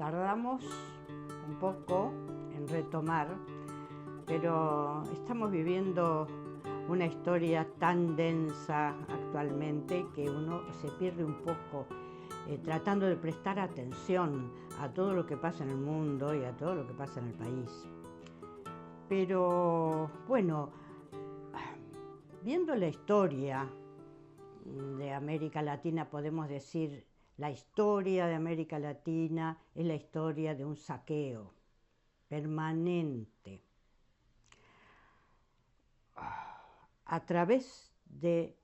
Tardamos un poco en retomar, pero estamos viviendo una historia tan densa actualmente que uno se pierde un poco tratando de prestar atención a todo lo que pasa en el mundo y a todo lo que pasa en el país. Pero bueno, viendo la historia de América Latina, podemos decir, la historia de América Latina es la historia de un saqueo permanente a través de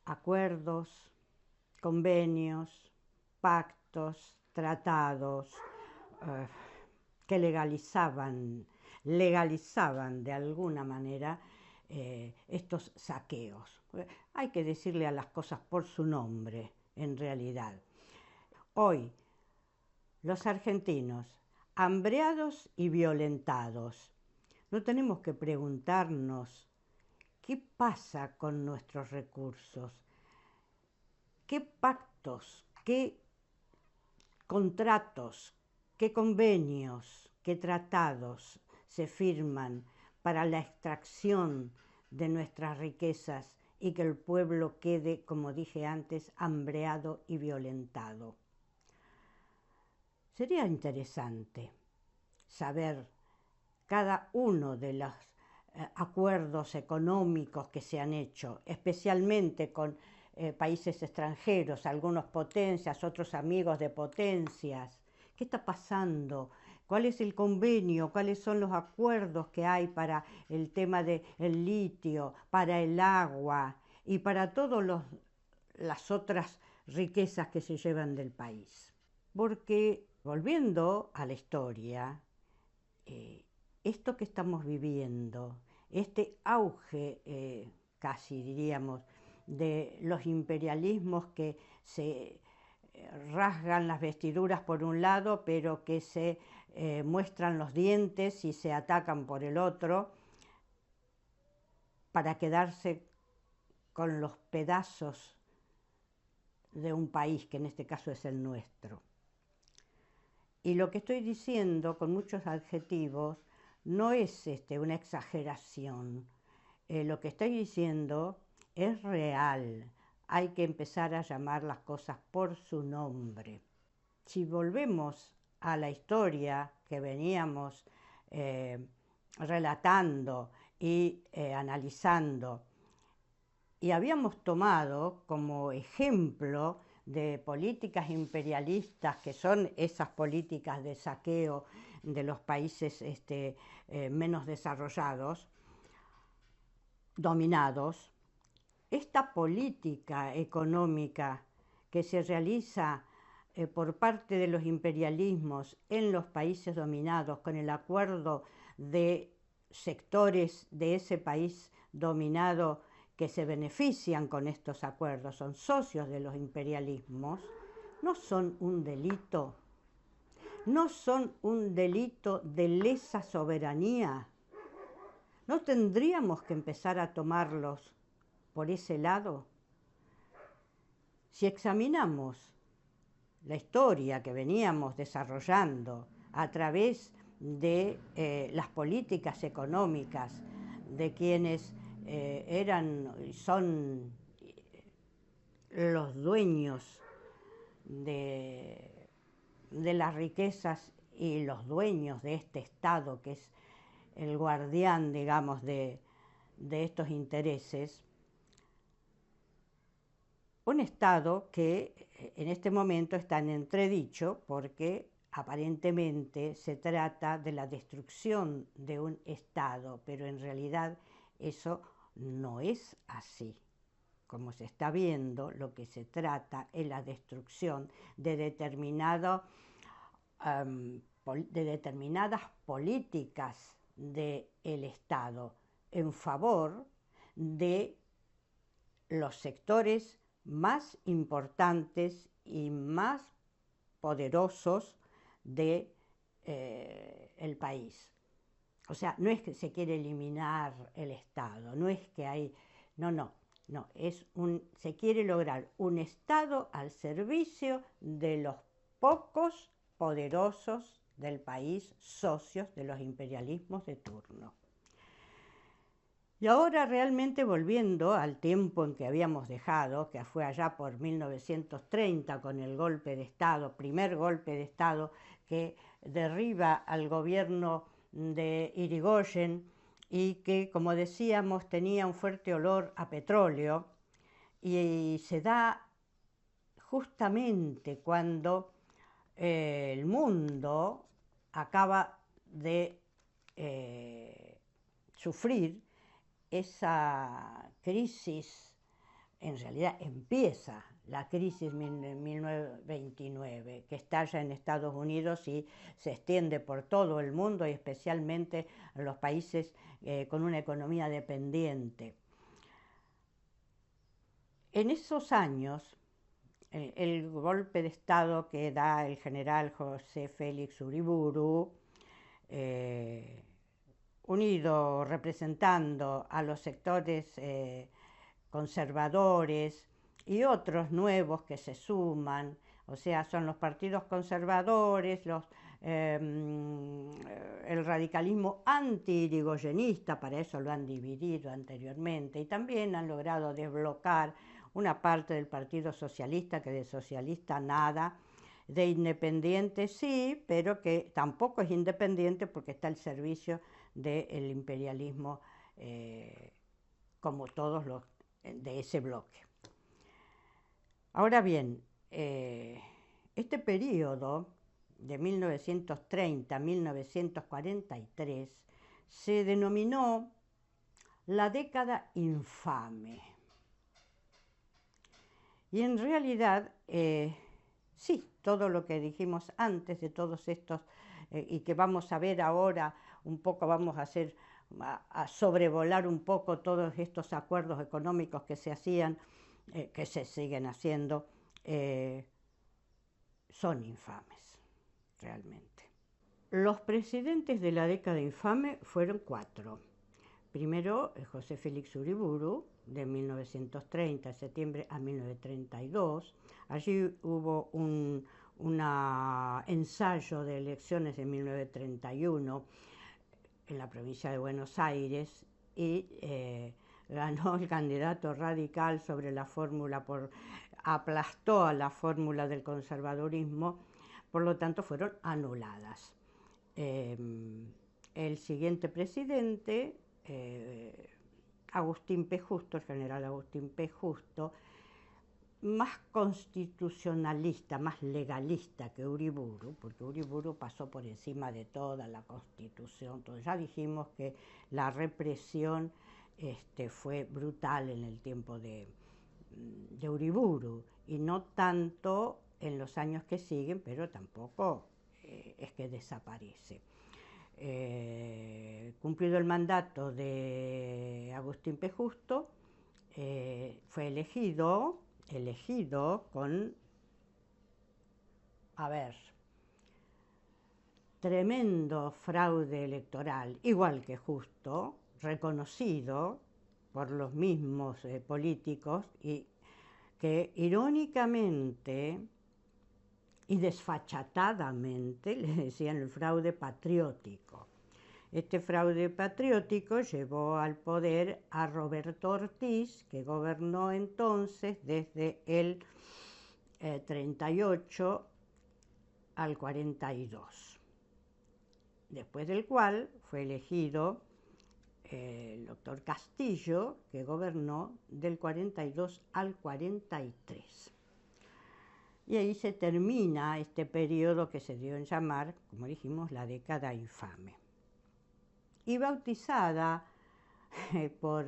acuerdos, convenios, pactos, tratados que legalizaban de alguna manera estos saqueos. Hay que decirle a las cosas por su nombre, en realidad. Hoy, los argentinos, hambreados y violentados, no tenemos que preguntarnos qué pasa con nuestros recursos, qué pactos, qué contratos, qué convenios, qué tratados se firman para la extracción de nuestras riquezas y que el pueblo quede, como dije antes, hambreado y violentado. Sería interesante saber cada uno de los acuerdos económicos que se han hecho, especialmente con países extranjeros, algunos potencias, otros amigos de potencias. ¿Qué está pasando? ¿Cuál es el convenio? ¿Cuáles son los acuerdos que hay para el tema del litio, para el agua y para todas las otras riquezas que se llevan del país? Porque, volviendo a la historia, esto que estamos viviendo, este auge, casi diríamos, de los imperialismos que se rasgan las vestiduras por un lado, pero que se muestran los dientes y se atacan por el otro, para quedarse con los pedazos de un país, que en este caso es el nuestro. Y lo que estoy diciendo con muchos adjetivos no es una exageración. Lo que estoy diciendo es real. Hay que empezar a llamar las cosas por su nombre. Si volvemos a la historia que veníamos relatando y analizando, y habíamos tomado como ejemplo de políticas imperialistas, que son esas políticas de saqueo de los países menos desarrollados, dominados. Esta política económica que se realiza por parte de los imperialismos en los países dominados, con el acuerdo de sectores de ese país dominado que se benefician con estos acuerdos, son socios de los imperialismos, no son un delito, no son un delito de lesa soberanía. ¿No tendríamos que empezar a tomarlos por ese lado? Si examinamos la historia que veníamos desarrollando a través de las políticas económicas de quienes eran y son los dueños de las riquezas y los dueños de este Estado, que es el guardián, digamos, de estos intereses, un Estado que en este momento está en entredicho porque aparentemente se trata de la destrucción de un Estado, pero en realidad eso no es así. Como se está viendo, lo que se trata es la destrucción de determinadas políticas del Estado en favor de los sectores más importantes y más poderosos del país. O sea, no es que se quiere eliminar el Estado, no es que hay... No, se quiere lograr un Estado al servicio de los pocos poderosos del país, socios de los imperialismos de turno. Y ahora realmente volviendo al tiempo en que habíamos dejado, que fue allá por 1930 con el golpe de Estado, primer golpe de Estado que derriba al gobierno de Irigoyen y que, como decíamos, tenía un fuerte olor a petróleo, y se da justamente cuando el mundo acaba de sufrir esa crisis. En realidad empieza la crisis en 1929, que estalla en Estados Unidos y se extiende por todo el mundo y especialmente en los países con una economía dependiente. En esos años, el golpe de Estado que da el general José Félix Uriburu, unido representando a los sectores conservadores y otros nuevos que se suman, o sea, son los partidos conservadores, el radicalismo anti-irigoyenista, para eso lo han dividido anteriormente, y también han logrado desblocar una parte del Partido Socialista, que de socialista nada, de independiente sí, pero que tampoco es independiente porque está al servicio del imperialismo, como todos los de ese bloque. Ahora bien, este periodo de 1930 a 1943 se denominó la década infame. Y en realidad, sí, todo lo que dijimos antes de todos estos, y que vamos a ver ahora un poco, vamos a sobrevolar un poco todos estos acuerdos económicos que se hacían, que se siguen haciendo, son infames, realmente. Los presidentes de la década infame fueron 4. Primero, José Félix Uriburu, de 1930, de septiembre a 1932. Allí hubo un ensayo de elecciones de 1931 en la provincia de Buenos Aires y ganó el candidato radical sobre la fórmula, aplastó a la fórmula del conservadurismo, por lo tanto fueron anuladas. El siguiente presidente, Agustín P. Justo, el general Agustín P. Justo, más constitucionalista, más legalista que Uriburu, porque Uriburu pasó por encima de toda la Constitución. Entonces, ya dijimos que la represión fue brutal en el tiempo de Uriburu, y no tanto en los años que siguen, pero tampoco es que desaparece. Cumplido el mandato de Agustín P. Justo, fue elegido con, tremendo fraude electoral, igual que Justo, reconocido por los mismos políticos, y que irónicamente y desfachatadamente le decían el fraude patriótico. Este fraude patriótico llevó al poder a Roberto Ortiz, que gobernó entonces desde el 38 al 42, después del cual fue elegido el doctor Castillo, que gobernó del 42 al 43. Y ahí se termina este periodo que se dio en llamar, como dijimos, la década infame. Y bautizada por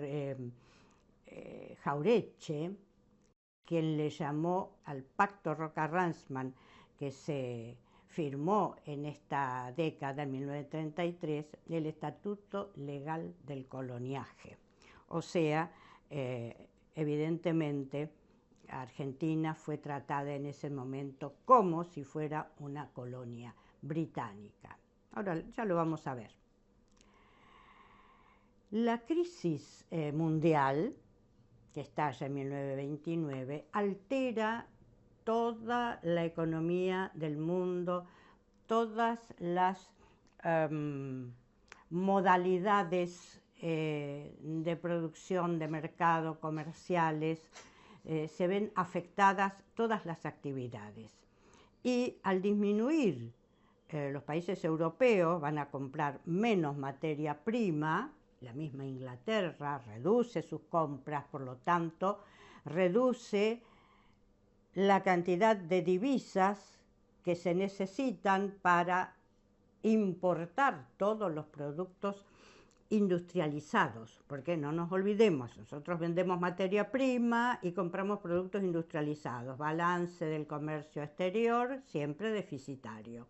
Jauretche, quien le llamó al Pacto Roca-Ransman, que se firmó en esta década, en 1933, el Estatuto Legal del Coloniaje. O sea, evidentemente, Argentina fue tratada en ese momento como si fuera una colonia británica. Ahora ya lo vamos a ver. La crisis mundial, que estalla en 1929, altera toda la economía del mundo, todas las modalidades de producción, de mercado, comerciales, se ven afectadas todas las actividades. Y al disminuir los países europeos van a comprar menos materia prima, la misma Inglaterra reduce sus compras, por lo tanto, reduce la cantidad de divisas que se necesitan para importar todos los productos industrializados, porque no nos olvidemos, nosotros vendemos materia prima y compramos productos industrializados, balance del comercio exterior siempre deficitario.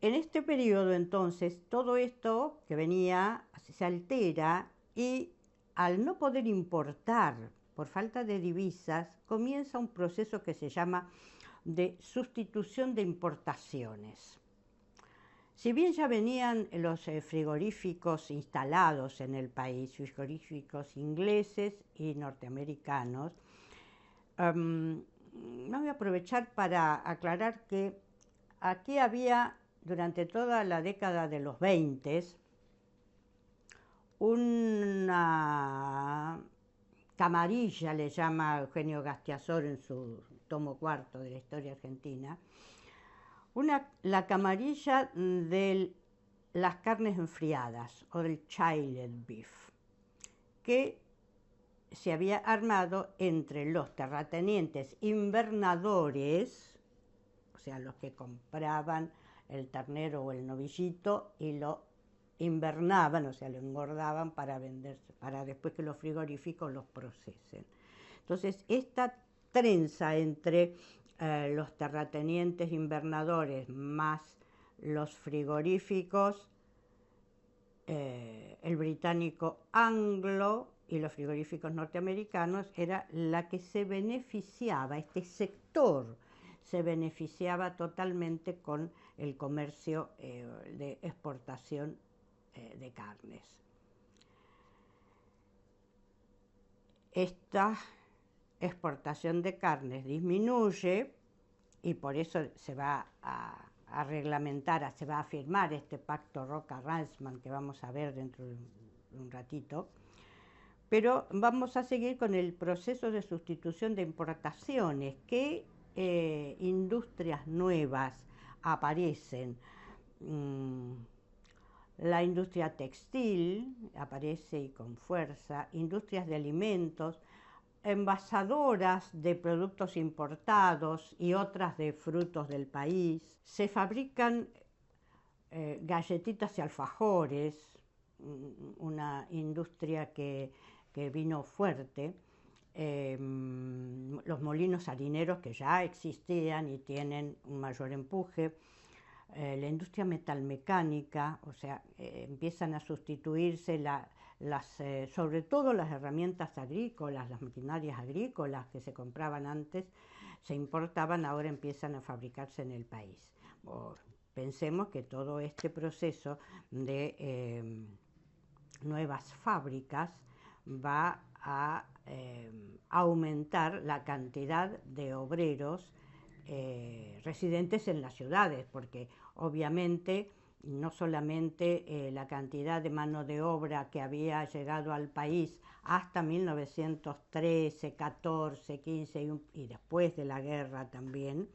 En este periodo, entonces, todo esto que venía se altera y al no poder importar por falta de divisas, comienza un proceso que se llama de sustitución de importaciones. Si bien ya venían los frigoríficos instalados en el país, frigoríficos ingleses y norteamericanos, no voy a aprovechar para aclarar que aquí había, durante toda la década de los 20, una camarilla, le llama Eugenio Gastiazor en su tomo cuarto de la historia argentina, la camarilla de las carnes enfriadas o del chilled beef, que se había armado entre los terratenientes invernadores, o sea, los que compraban el ternero o el novillito y lo invernaban, o sea, lo engordaban para venderse, para después que los frigoríficos los procesen. Entonces, esta trenza entre los terratenientes invernadores más los frigoríficos, el británico Anglo y los frigoríficos norteamericanos, era la que se beneficiaba, este sector se beneficiaba totalmente con el comercio de exportación de carnes. Esta exportación de carnes disminuye y por eso se va a reglamentar, se va a firmar este pacto Roca-Ransman que vamos a ver dentro de un ratito, pero vamos a seguir con el proceso de sustitución de importaciones. ¿Qué industrias nuevas aparecen? La industria textil aparece y con fuerza, industrias de alimentos, envasadoras de productos importados y otras de frutos del país. Se fabrican galletitas y alfajores, una industria que vino fuerte. Los molinos harineros que ya existían y tienen un mayor empuje. La industria metalmecánica, o sea, empiezan a sustituirse sobre todo las herramientas agrícolas, las maquinarias agrícolas que se compraban antes, se importaban, ahora empiezan a fabricarse en el país. Pensemos que todo este proceso de nuevas fábricas va a aumentar la cantidad de obreros residentes en las ciudades, porque obviamente no solamente la cantidad de mano de obra que había llegado al país hasta 1913, 14, 15 y después de la guerra también,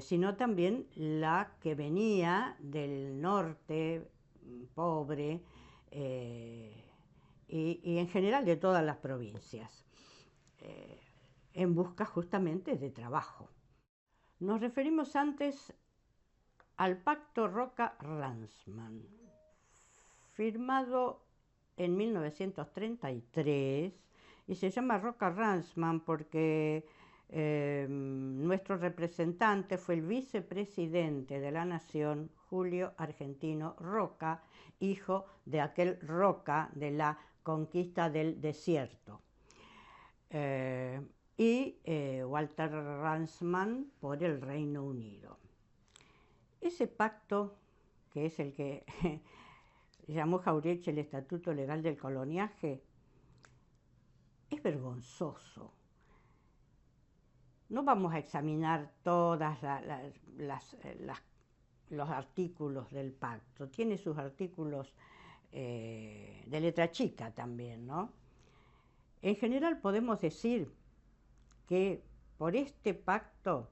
sino también la que venía del norte, pobre, y en general de todas las provincias, en busca justamente de trabajo. Nos referimos antes al Pacto Roca-Ransman, firmado en 1933, y se llama Roca-Ransman porque nuestro representante fue el vicepresidente de la Nación, Julio Argentino Roca, hijo de aquel Roca de la conquista del desierto. Y Walter Ransman por el Reino Unido. Ese pacto, que es el que llamó Jauretche el Estatuto Legal del Coloniaje, es vergonzoso. No vamos a examinar todos los artículos del pacto. Tiene sus artículos de letra chica también, ¿no? En general podemos decir que por este pacto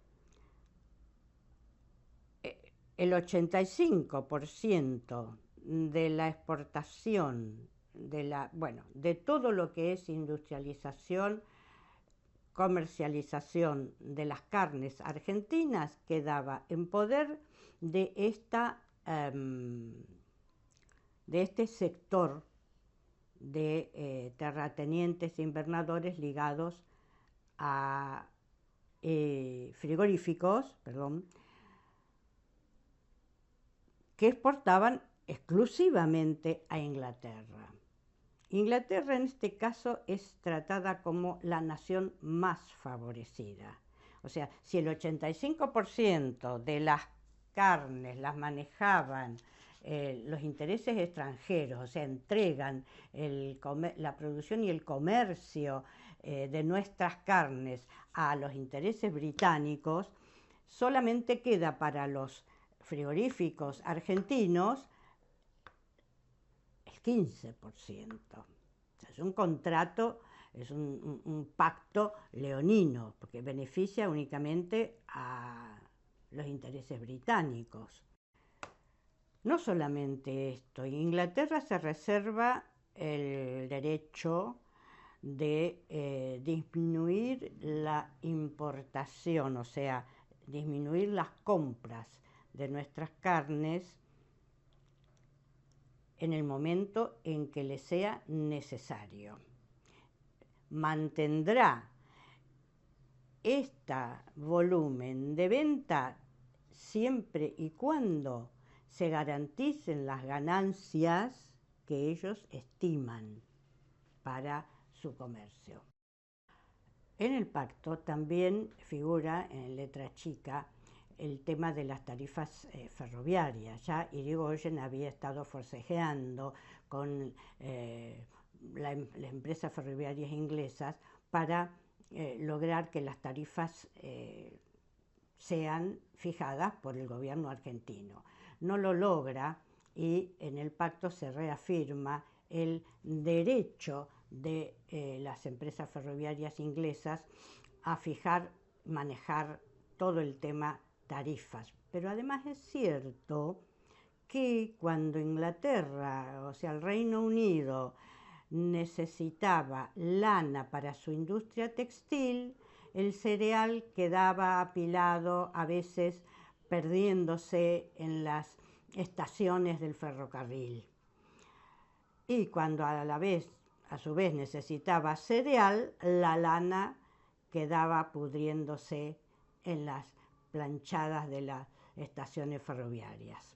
el 85% de la exportación, de todo lo que es industrialización, comercialización de las carnes argentinas quedaba en poder de este sector de terratenientes e invernadores ligados a frigoríficos, que exportaban exclusivamente a Inglaterra. Inglaterra en este caso es tratada como la nación más favorecida. O sea, si el 85% de las carnes las manejaban los intereses extranjeros, o sea, entregan la producción y el comercio de nuestras carnes a los intereses británicos, solamente queda para los frigoríficos argentinos el 15%. O sea, es un contrato, es un pacto leonino, porque beneficia únicamente a los intereses británicos. No solamente esto, Inglaterra se reserva el derecho de disminuir la importación, o sea, disminuir las compras de nuestras carnes en el momento en que le sea necesario. Mantendrá este volumen de venta siempre y cuando se garanticen las ganancias que ellos estiman para su comercio. En el pacto también figura en letra chica el tema de las tarifas ferroviarias. Ya Irigoyen había estado forcejeando con las empresas ferroviarias inglesas para lograr que las tarifas sean fijadas por el gobierno argentino. No lo logra y en el pacto se reafirma el derecho de las empresas ferroviarias inglesas a fijar, manejar todo el tema tarifas. Pero además es cierto que cuando Inglaterra, o sea, el Reino Unido, necesitaba lana para su industria textil, el cereal quedaba apilado, a veces perdiéndose en las estaciones del ferrocarril. Y cuando a su vez necesitaba cereal, la lana quedaba pudriéndose en las planchadas de las estaciones ferroviarias.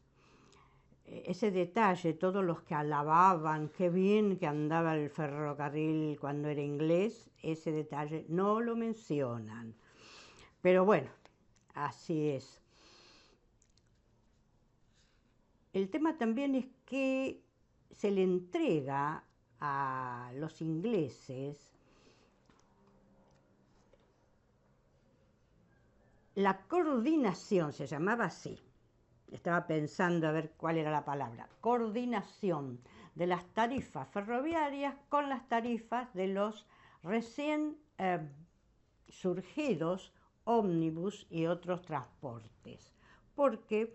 Ese detalle, todos los que alababan qué bien que andaba el ferrocarril cuando era inglés, ese detalle no lo mencionan. Pero bueno, así es. El tema también es que se le entrega a los ingleses la coordinación, se llamaba así. Estaba pensando a ver cuál era la palabra. Coordinación de las tarifas ferroviarias con las tarifas de los recién surgidos ómnibus y otros transportes. Porque,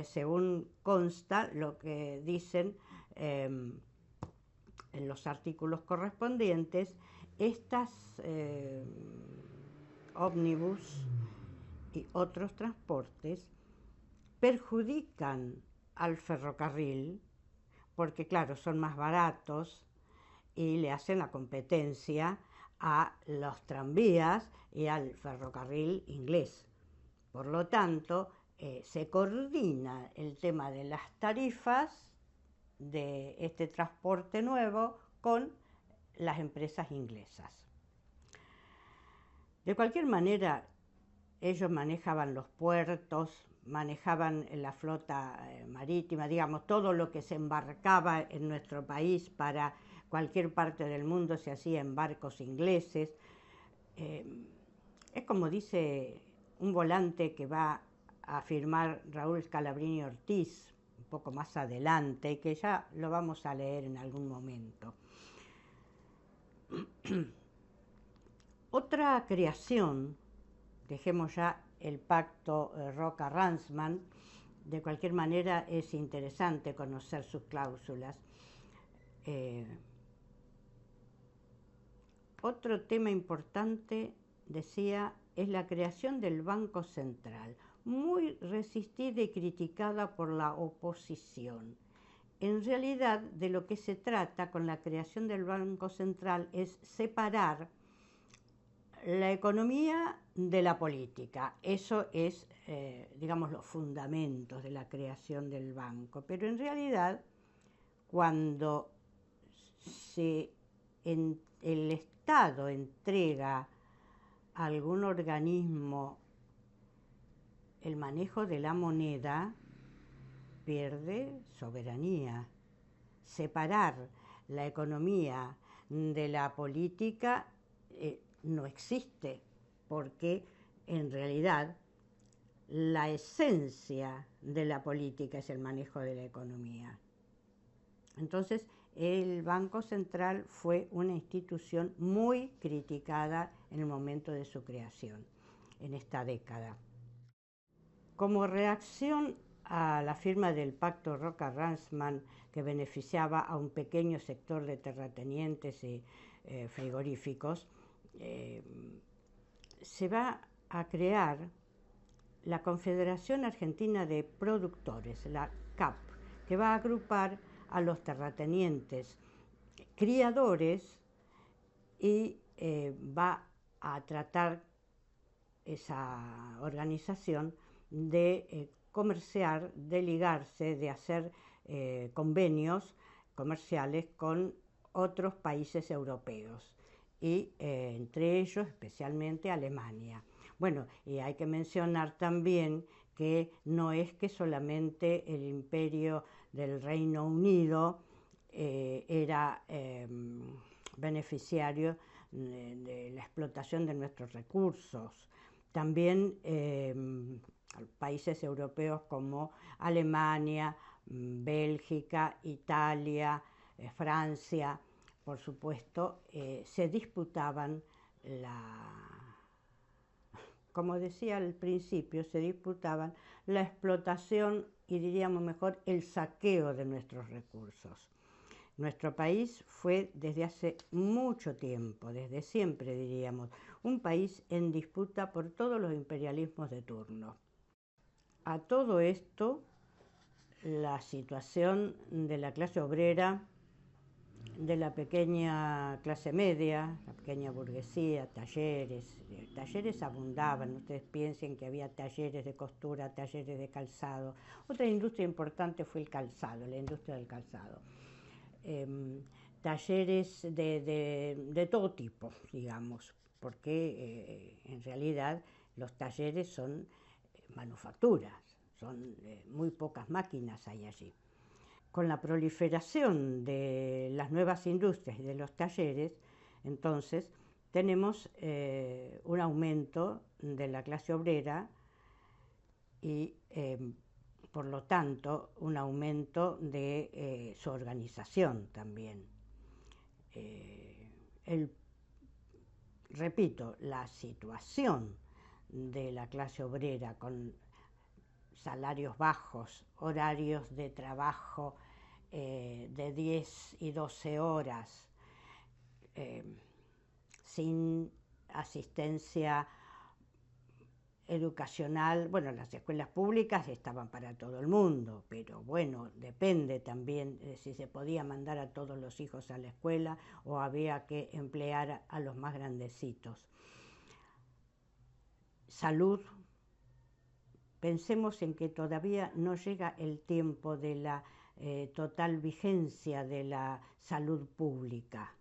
según consta lo que dicen en los artículos correspondientes, estas ómnibus y otros transportes perjudican al ferrocarril porque, claro, son más baratos y le hacen la competencia a los tranvías y al ferrocarril inglés. Por lo tanto, se coordina el tema de las tarifas de este transporte nuevo con las empresas inglesas. De cualquier manera, ellos manejaban los puertos, manejaban la flota marítima, digamos, todo lo que se embarcaba en nuestro país para cualquier parte del mundo se hacía en barcos ingleses. Es como dice un volante que va a firmar Raúl Scalabrini Ortiz un poco más adelante y que ya lo vamos a leer en algún momento. Otra creación, dejemos ya el pacto Roca-Ransman, de cualquier manera es interesante conocer sus cláusulas. Otro tema importante, decía, es la creación del Banco Central, muy resistida y criticada por la oposición. En realidad, de lo que se trata con la creación del Banco Central es separar la economía de la política. Eso es, digamos, los fundamentos de la creación del banco. Pero en realidad, cuando el Estado entrega a algún organismo el manejo de la moneda, pierde soberanía. Separar la economía de la política no existe, porque en realidad la esencia de la política es el manejo de la economía. Entonces, el Banco Central fue una institución muy criticada en el momento de su creación, en esta década. Como reacción a la firma del Pacto Roca-Ransman, que beneficiaba a un pequeño sector de terratenientes y frigoríficos, se va a crear la Confederación Argentina de Productores, la CAP, que va a agrupar a los terratenientes criadores y va a tratar esa organización de comerciar, de ligarse, de hacer convenios comerciales con otros países europeos y entre ellos especialmente Alemania. Bueno, y hay que mencionar también que no es que solamente el imperio del Reino Unido era beneficiario de la explotación de nuestros recursos. También países europeos como Alemania, Bélgica, Italia, Francia, por supuesto, se disputaban como decía al principio, se disputaban la explotación y diríamos mejor el saqueo de nuestros recursos. Nuestro país fue desde hace mucho tiempo, desde siempre diríamos, un país en disputa por todos los imperialismos de turno. A todo esto, la situación de la clase obrera, de la pequeña clase media, la pequeña burguesía, talleres abundaban. Ustedes piensen que había talleres de costura, talleres de calzado. Otra industria importante fue el calzado, la industria del calzado. Talleres de todo tipo, digamos, porque en realidad los talleres son manufacturas, son muy pocas máquinas hay allí. Con la proliferación de las nuevas industrias y de los talleres, entonces tenemos un aumento de la clase obrera y por lo tanto un aumento de su organización también. Repito, la situación de la clase obrera con salarios bajos, horarios de trabajo de 10 y 12 horas, sin asistencia educacional. Bueno, las escuelas públicas estaban para todo el mundo, pero bueno, depende también de si se podía mandar a todos los hijos a la escuela o había que emplear a los más grandecitos. Salud. Pensemos en que todavía no llega el tiempo de la total vigencia de la salud pública.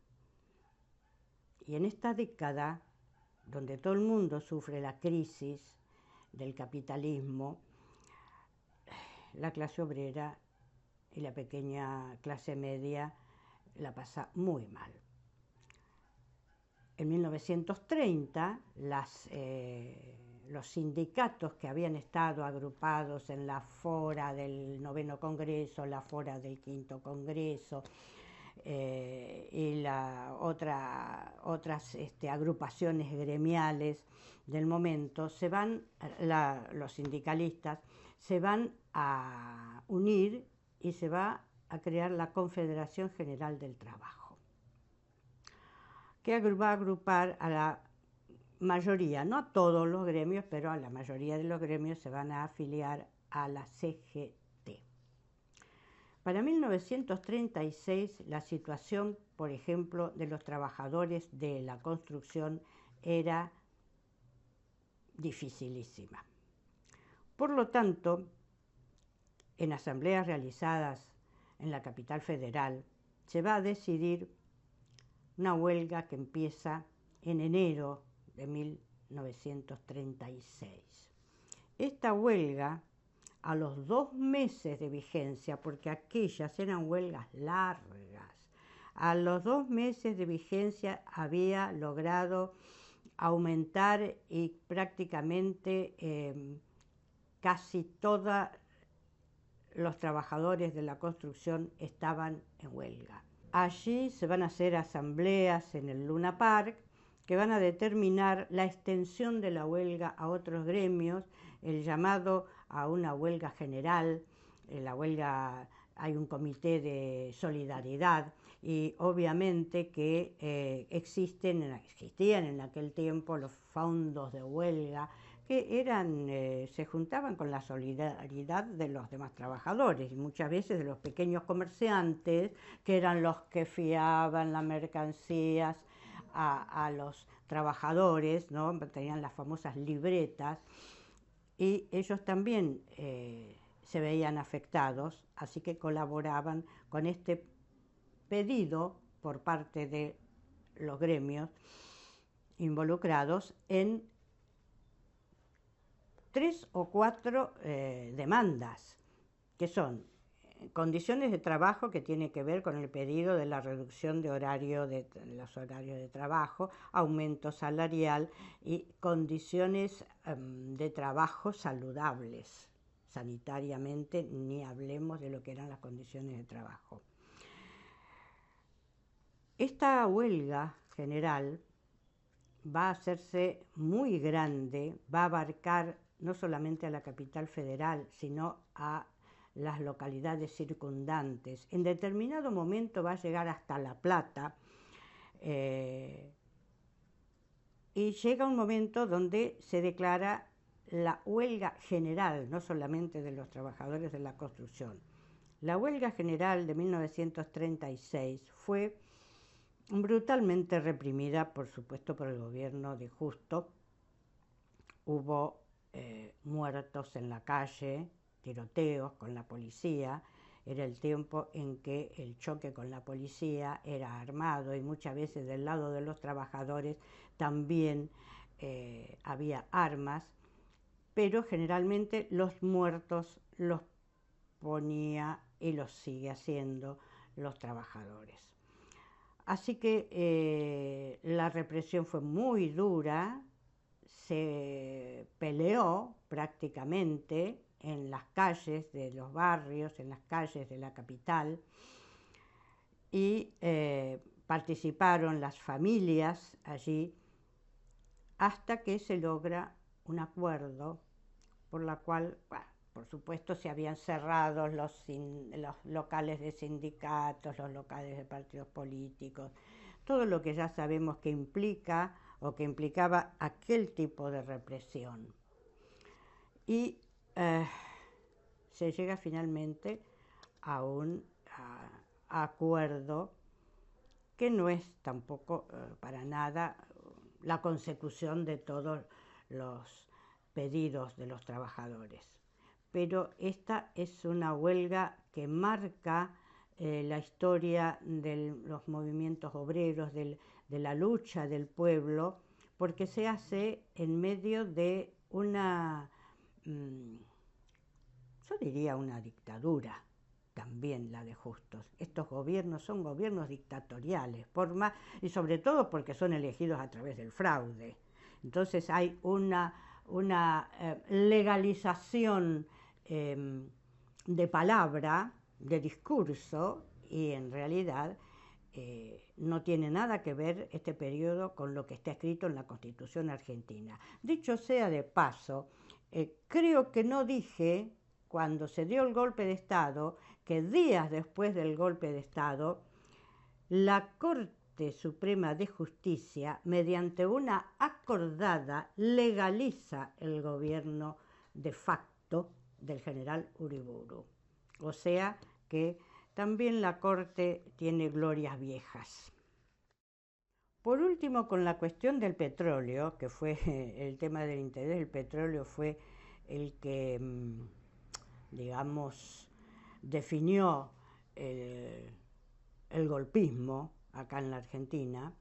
Y en esta década, donde todo el mundo sufre la crisis del capitalismo, la clase obrera y la pequeña clase media la pasa muy mal. En 1930, los sindicatos que habían estado agrupados en la fora del noveno Congreso, la fora del quinto Congreso y otras agrupaciones gremiales del momento, los sindicalistas se van a unir y se va a crear la Confederación General del Trabajo, que va a agrupar a la mayoría, no a todos los gremios, pero a la mayoría de los gremios se van a afiliar a la CGT. Para 1936 la situación, por ejemplo, de los trabajadores de la construcción era dificilísima. Por lo tanto, en asambleas realizadas en la capital federal, se va a decidir una huelga que empieza en enero de 1936. Esta huelga, a los 2 meses de vigencia, porque aquellas eran huelgas largas, a los 2 meses de vigencia había logrado aumentar y prácticamente casi todos los trabajadores de la construcción estaban en huelga. Allí se van a hacer asambleas en el Luna Park que van a determinar la extensión de la huelga a otros gremios, el llamado a una huelga general. La huelga, hay un comité de solidaridad y obviamente que existían en aquel tiempo los fondos de huelga que se juntaban con la solidaridad de los demás trabajadores y muchas veces de los pequeños comerciantes, que eran los que fiaban las mercancías a los trabajadores, ¿no? Tenían las famosas libretas y ellos también se veían afectados, así que colaboraban con este pedido por parte de los gremios involucrados en 3 o 4 demandas, que son condiciones de trabajo que tiene que ver con el pedido de la reducción de los horarios de trabajo, aumento salarial y condiciones de trabajo saludables. Sanitariamente, ni hablemos de lo que eran las condiciones de trabajo. Esta huelga general va a hacerse muy grande, va a abarcar no solamente a la capital federal, sino a las localidades circundantes. En determinado momento va a llegar hasta La Plata y llega un momento donde se declara la huelga general, no solamente de los trabajadores de la construcción. La huelga general de 1936 fue brutalmente reprimida, por supuesto, por el gobierno de Justo. Hubo muertos en la calle, tiroteos con la policía. Era el tiempo en que el choque con la policía era armado y muchas veces del lado de los trabajadores también había armas, pero generalmente los muertos los ponía y los sigue haciendo los trabajadores. Así que la represión fue muy dura, se peleó prácticamente en las calles de los barrios, en las calles de la capital, y participaron las familias allí hasta que se logra un acuerdo por la cual, bueno, por supuesto, se habían cerrado los locales de sindicatos, los locales de partidos políticos, todo lo que ya sabemos que implica o que implicaba aquel tipo de represión. Y se llega finalmente a un acuerdo que no es tampoco para nada la consecución de todos los pedidos de los trabajadores. Pero esta es una huelga que marca la historia de los movimientos obreros, de la lucha del pueblo, porque se hace en medio de una, yo diría una dictadura, también la de Justos. Estos gobiernos son gobiernos dictatoriales, y sobre todo porque son elegidos a través del fraude. Entonces hay una legalización de palabra, de discurso, y en realidad no tiene nada que ver este periodo con lo que está escrito en la Constitución argentina. Dicho sea de paso, creo que no dije, cuando se dio el golpe de Estado, que días después del golpe de Estado, la Corte Suprema de Justicia, mediante una acordada, legaliza el gobierno de facto del general Uriburu. O sea que también la Corte tiene glorias viejas. Por último, con la cuestión del petróleo, que fue el tema del interés del petróleo, fue el que, digamos, definió el golpismo acá en la Argentina,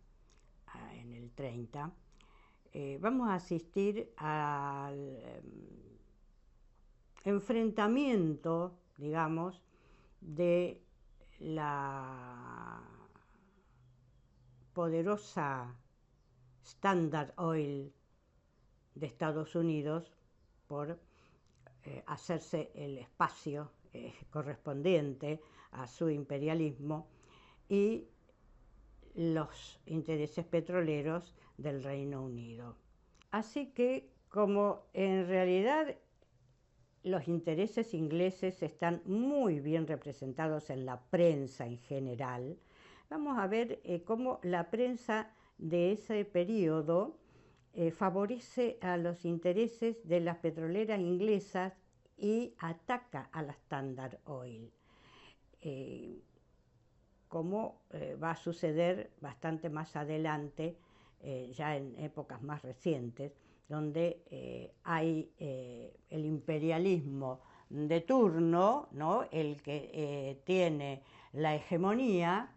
en el 30, vamos a asistir al enfrentamiento, digamos, de la poderosa Standard Oil de Estados Unidos por hacerse el espacio correspondiente a su imperialismo, y los intereses petroleros del Reino Unido. Así que, como en realidad los intereses ingleses están muy bien representados en la prensa en general, vamos a ver cómo la prensa de ese periodo favorece a los intereses de las petroleras inglesas y ataca a la Standard Oil, como va a suceder bastante más adelante, ya en épocas más recientes, donde hay el imperialismo de turno, ¿no? El que tiene la hegemonía,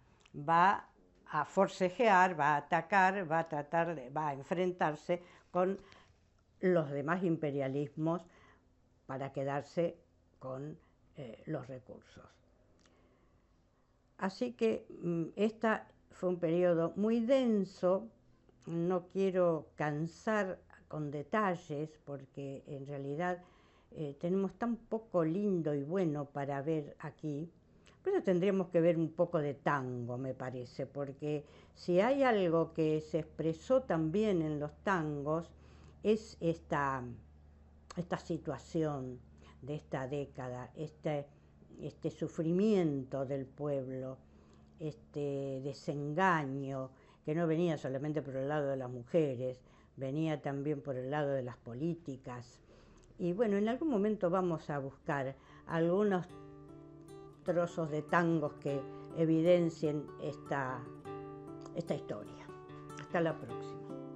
va a forcejear, va a atacar, va a enfrentarse con los demás imperialismos para quedarse con los recursos. Así que este fue un periodo muy denso. No quiero cansar con detalles porque en realidad tenemos tan poco lindo y bueno para ver aquí. Pero tendríamos que ver un poco de tango, me parece, porque si hay algo que se expresó también en los tangos es esta situación de esta década, este sufrimiento del pueblo, este desengaño que no venía solamente por el lado de las mujeres, venía también por el lado de las políticas. Y bueno, en algún momento vamos a buscar algunos trozos de tangos que evidencien esta historia. Hasta la próxima.